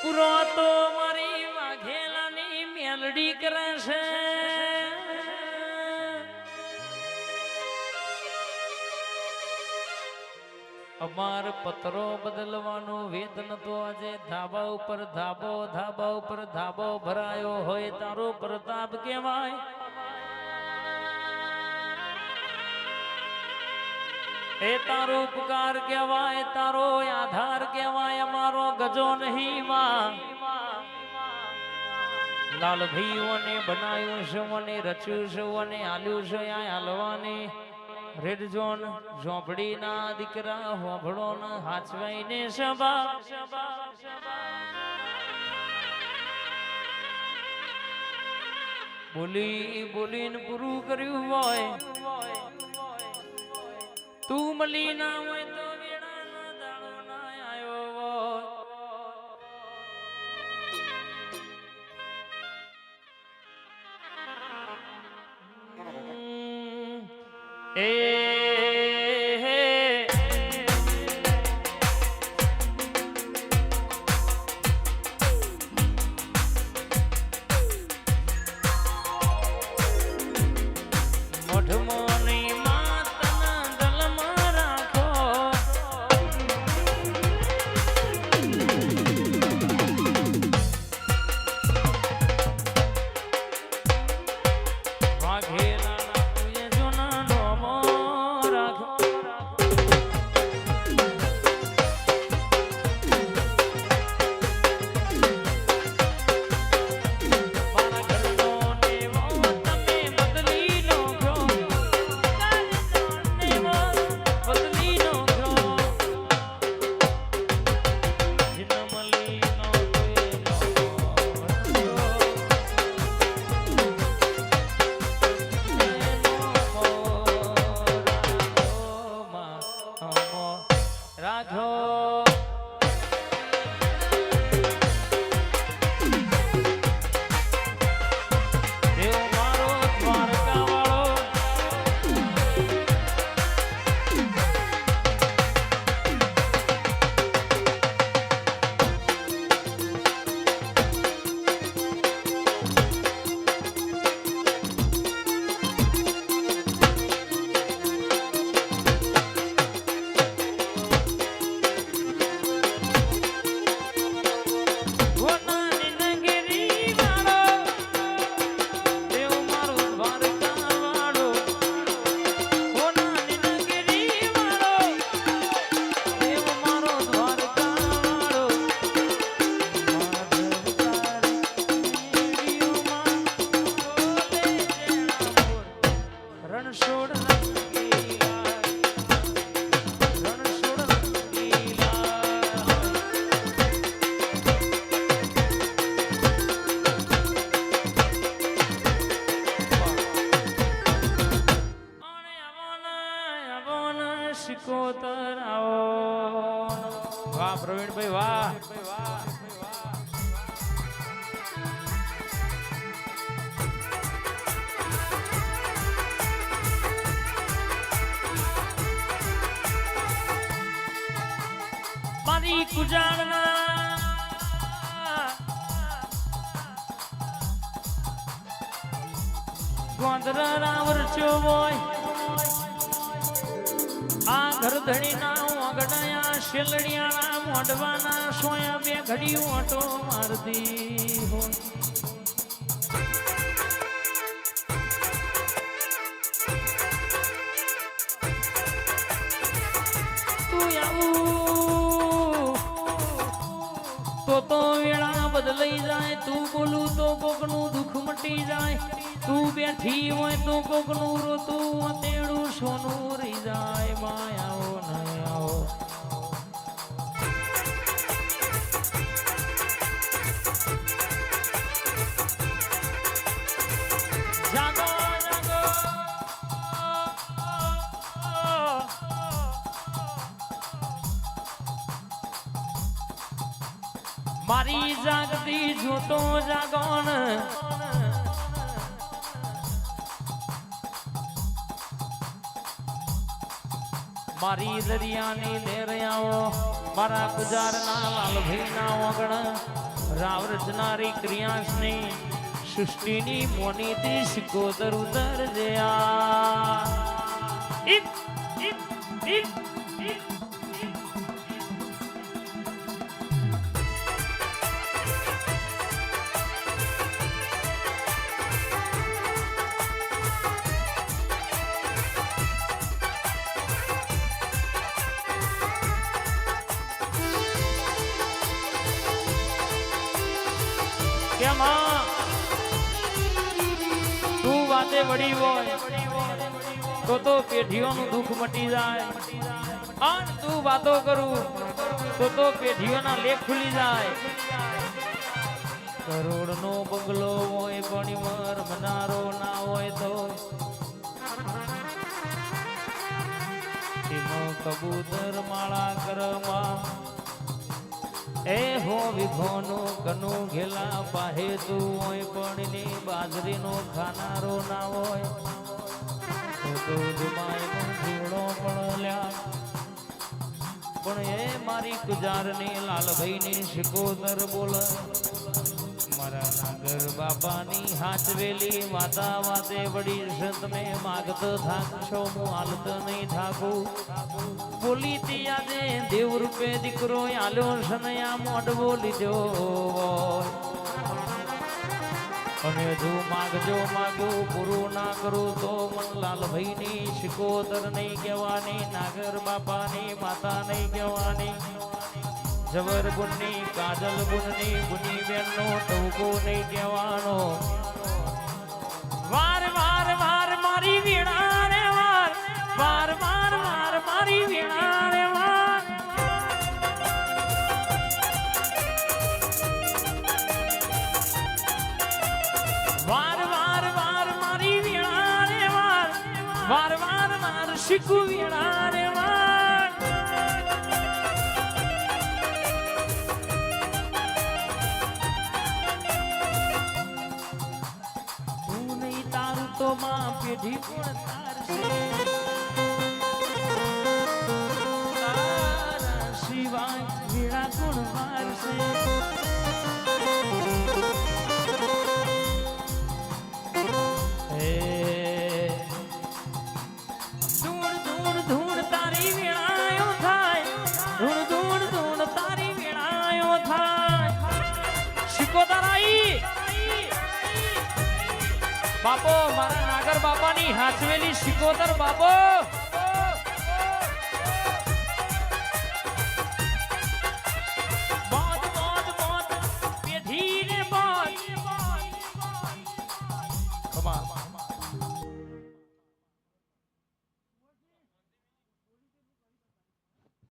પૂરો તો મારી વાઘેલાની મેલડી કરે છે. અમાર પત્રો બદલવાનો વેદ નતો આજે ધાબા ઉપર ધાબો ભરાયો હોય તારો પ્રતાપ કહેવાય. એ તારો ઉપકાર કહેવાય, તારો આધાર કહેવાય, અમારો ગજો નહીં માં. લાલ ભાઈઓને બનાવ્યું છે, મને રચ્યું છે, મને હાલ્યું છે આ હાલવાની. રેડ ઝોન ઝોપડી ના દીકરા હોભળો ને હાચવાઈને સભા. બોલીને પૂરું કર્યું હોય. તું મળી ના હોય તો વેળાનો દાડો ના આવ્યો હોય. વાહ પ્રવીણભાઈ વાહ. મારી કુજાળના ગોંદરા રાવર ચો હોય આ ઘરધણી ના ઓગડાયા શેલડિયાના મોઢવાના સોયા બે ઘડી ઓટો મારતી હોય. તું આવું તો વેળા બદલાઈ જાય. તું બોલું તો કોકનું દુઃખ મટી જાય. તું બેઠી હોય તો કોકનું રોતું તેડું સોનું રહી જાય. માયાઓ નહીં આવો જાગો જાગો મારી જાગતી જોતો જાગોન. મારી દરિયાની લેર આવો મારા ગુજારના લાલભાઈ ના ઓગણ રાવ રચનારી ક્રિયાસની સૃષ્ટિની મોનીથી શિકોતર ઉતર જયા તું વાતે વળી હોય તો પેઢીઓનું દુઃખ મટી જાય અને તું વાતો કરું તો પેઢીઓના લેખ ખુલી જાય કરોડનો બંગલો હોય પણ મર મનારો ના હોય તો એમાં કબૂતર માળા કરમાં એ હો વિઘોનો કનો ઘેલા પાહે તું હોય પણ ને બાજરીનો ખાનારો ના હોય તો જમાયનો જીવડો પણ લ્યા પણ એ મારી કુજારની લાલભાઈની શિકોતર બોલ મારા નાગર બાપાની હાચવેલી વાતા વાતે વડી સંત મેં માગત થાકશો હું હાલત નહીં થાકું બોલી તી આજે દેવ રૂપે દીકરો આલ્યો સનયા મોઢવો લીધો અને જો માગજો માગું પૂરું ના કરું તો મનલાલભાઈની શિકોતર નહીં કહેવાની નાગર બાપાની માતા નહીં કહેવાની જવર બુનની કાજલ બુનની બુની બેનનો ટોકો નહીં કહેવાનો વાર વાર વાર મારી વીણા રે વાર વાર વાર વાર મારી વીણા રે વાર વાર વાર વાર મારી વીણા રે વાર વાર વાર વાર શીખુ વીણા રે વાર તું નહીં તારું તો માં પેઢી પણ તારશે તારા સિવાય વીણા કોણ મારશે બાપો મારા નાગર બાપાની હાચવેલી શિકોતર બાપો